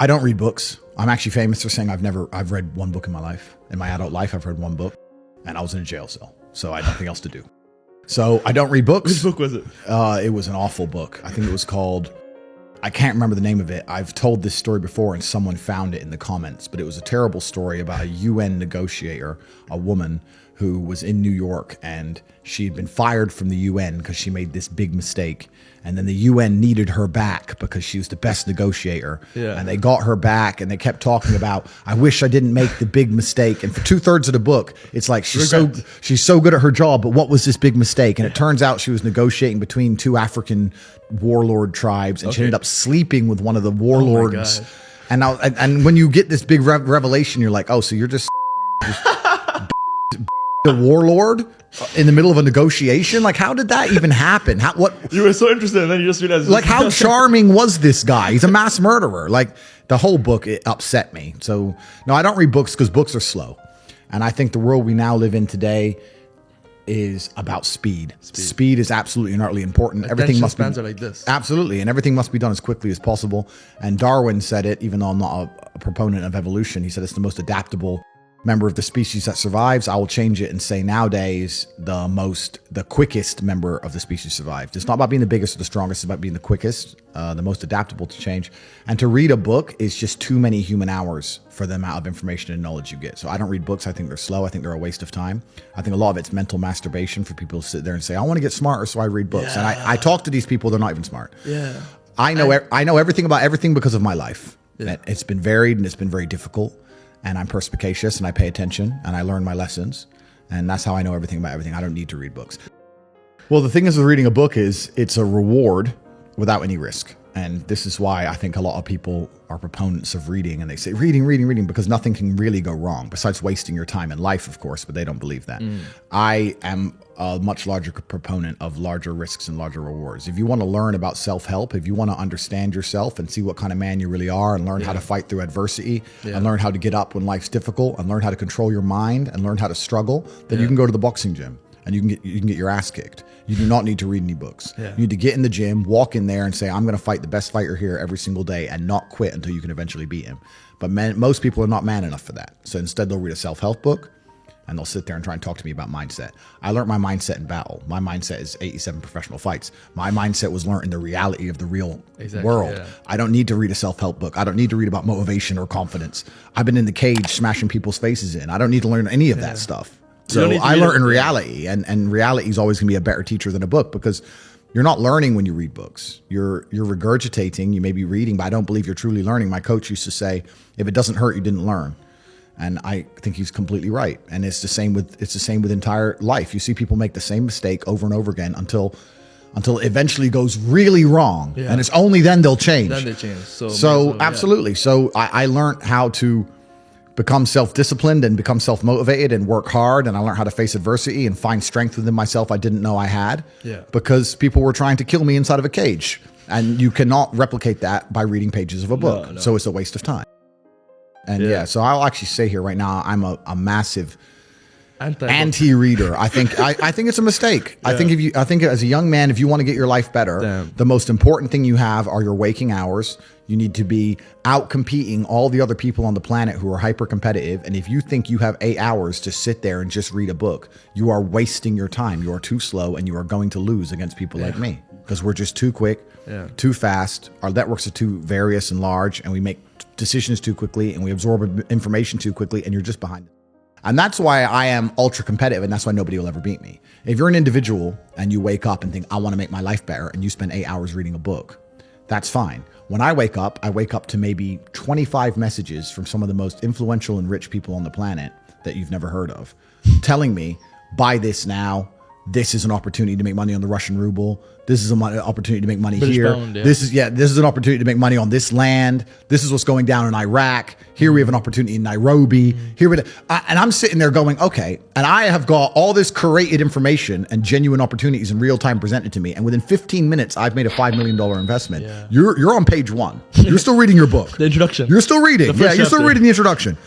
I don't read books. I'm actually famous for saying I've read one book in my life. In my adult life, I've read one book, and I was in a jail cell, so I had nothing else to do. So I don't read books. Which book was it? It was an awful book. I think it was called, I can't remember the name of it. I've told this story before and someone found it in the comments, but it was a terrible story about a UN negotiator, a woman who was in New York, and she'd been fired from the UN because she made this big mistake. And then the UN needed her back because she was the best negotiator. Yeah. And they got her back, and they kept talking about, I wish I didn't make the big mistake. And for 2/3 of the book, it's like she's so good at her job, but what was this big mistake? And it turns out she was negotiating between two African warlord tribes, and she ended up sleeping with one of the warlords. And when you get this big revelation, you're like, oh, so you're just the warlord in the middle of a negotiation? Like, how did that even happen? What You were so interested, and then you just realized, like, how charming was this guy? He's a mass murderer. Like, the whole book, it upset me. So no, I don't read books because books are slow, and I think the world we now live in today is about speed. Speed is absolutely and utterly important. Everything must be spans are like this. Absolutely, and everything must be done as quickly as possible. And Darwin said it, even though I'm not a proponent of evolution. He said it's the most adaptable member of the species that survives. I will change it and say nowadays the quickest member of the species survived. It's not about being the biggest or the strongest, it's about being the quickest, the most adaptable to change. And to read a book is just too many human hours for the amount of information and knowledge you get. So I don't read books. I think they're slow. I think they're a waste of time. I think a lot of it's mental masturbation for people to sit there and say, I want to get smarter, so I read books. And I talk to these people, they're not even smart. Yeah. I know everything about everything because of my life. Yeah. It's been varied and it's been very difficult. And I'm perspicacious and I pay attention and I learn my lessons. And that's how I know everything about everything. I don't need to read books. Well, the thing is with reading a book is it's a reward without any risk. And this is why I think a lot of people are proponents of reading, and they say reading, because nothing can really go wrong besides wasting your time in life, of course, but they don't believe that. I am a much larger proponent of larger risks and larger rewards. If you want to learn about self-help, if you want to understand yourself and see what kind of man you really are and learn how to fight through adversity and learn how to get up when life's difficult and learn how to control your mind and learn how to struggle, then you can go to the boxing gym and you can get your ass kicked. You do not need to read any books. You need to get in the gym, walk in there and say, I'm going to fight the best fighter here every single day and not quit until you can eventually beat him. But most people are not man enough for that. So instead they'll read a self-help book and they'll sit there and try and talk to me about mindset. I learned my mindset in battle. My mindset is 87 professional fights. My mindset was learned in the reality of the real world. I don't need to read a self-help book. I don't need to read about motivation or confidence. I've been in the cage smashing people's faces in. I don't need to learn any of that stuff. So I learned in reality, and reality is always going to be a better teacher than a book, because you're not learning when you read books. You're regurgitating. You may be reading, but I don't believe you're truly learning. My coach used to say, if it doesn't hurt, you didn't learn. And I think he's completely right. And it's the same with entire life. You see people make the same mistake over and over again until it eventually goes really wrong. And it's only then they'll change. Then they change. So absolutely. So I learned how to become self-disciplined and become self-motivated and work hard. And I learned how to face adversity and find strength within myself I didn't know I had, because people were trying to kill me inside of a cage. And you cannot replicate that by reading pages of a book. No. So it's a waste of time. And so I'll actually say here right now, I'm a massive anti-reader. I think it's a mistake. I think as a young man, if you want to get your life better, the most important thing you have are your waking hours. You need to be out competing all the other people on the planet who are hyper competitive. And if you think you have 8 hours to sit there and just read a book, you are wasting your time. You are too slow, and you are going to lose against people like me, because we're just too quick, too fast. Our networks are too various and large, and we make decisions too quickly, and we absorb information too quickly, and you're just behind. And that's why I am ultra competitive, and that's why nobody will ever beat me. If you're an individual and you wake up and think, I want to make my life better, and you spend 8 hours reading a book, that's fine. When I wake up to maybe 25 messages from some of the most influential and rich people on the planet that you've never heard of, telling me, buy this now. This is an opportunity to make money on the Russian ruble. This is an opportunity to make money here. Pound, This is an opportunity to make money on this land. This is what's going down in Iraq. Here we have an opportunity in Nairobi. And I'm sitting there going, okay. And I have got all this curated information and genuine opportunities in real time presented to me. And within 15 minutes, I've made a $5 million investment. You're on page 1. You're still reading your book. The introduction. You're still reading. You're still reading the introduction.